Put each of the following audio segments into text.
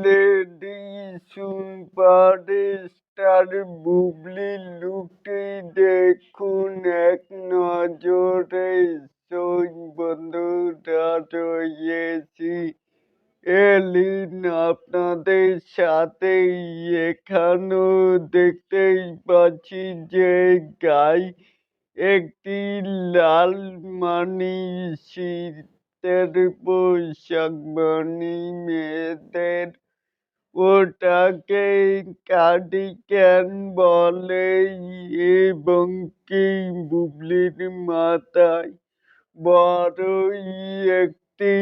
Lady superstar বুবলির লুকটি দেখুন এক নজরে। বন্ধুরা রয়েছি এলিন আপনাদের সাথে। এখানেও দেখতেই পাচ্ছি যে গায়ে একটি লাল মানি শীতের পোশাক বানি মেয়েদের, ওটাকে কার্ডিগ্যান বলে। এবং কি বুবলির মাথায় বড়ই একটি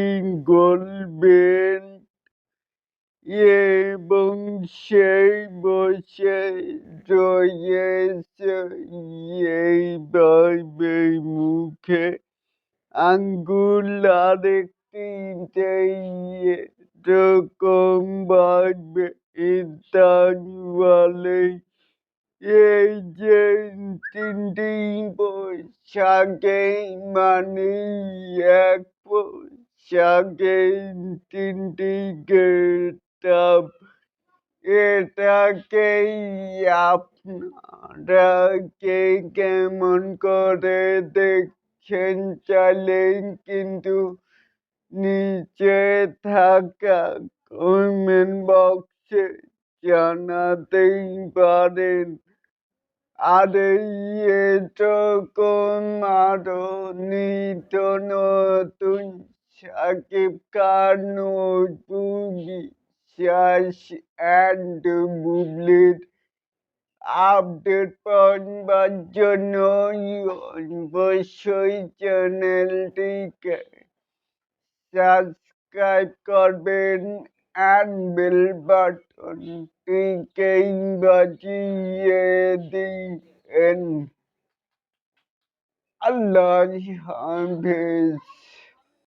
গোল বেল্ট, এবং সেই বসে রয়েছে এইভাবে মুখে আঙ্গুল আরেকটি এরকম ভাবে বলে। এই যে তিনটি পোশাকে মানে এক পোশাকে তিনটি গেটআপ, এটাকেই আপনারা কে কেমন করে দেখছেন চাইলেন কিন্তু নিচে থাকা কমেন্ট বক্সে জানাতেই পারেন। আর এরকম আরো নিত্য নতুন সাকিব খান, অপু বিশ্বাস অ্যান্ড বুবলির আপডেট পাওয়ার জন্য অবশ্যই চ্যানেলটিকে সাবস্ক্রাইব করবেন and বেল বাটনটিকে বাজিয়ে দিন। আল্লাহ হাফেজ।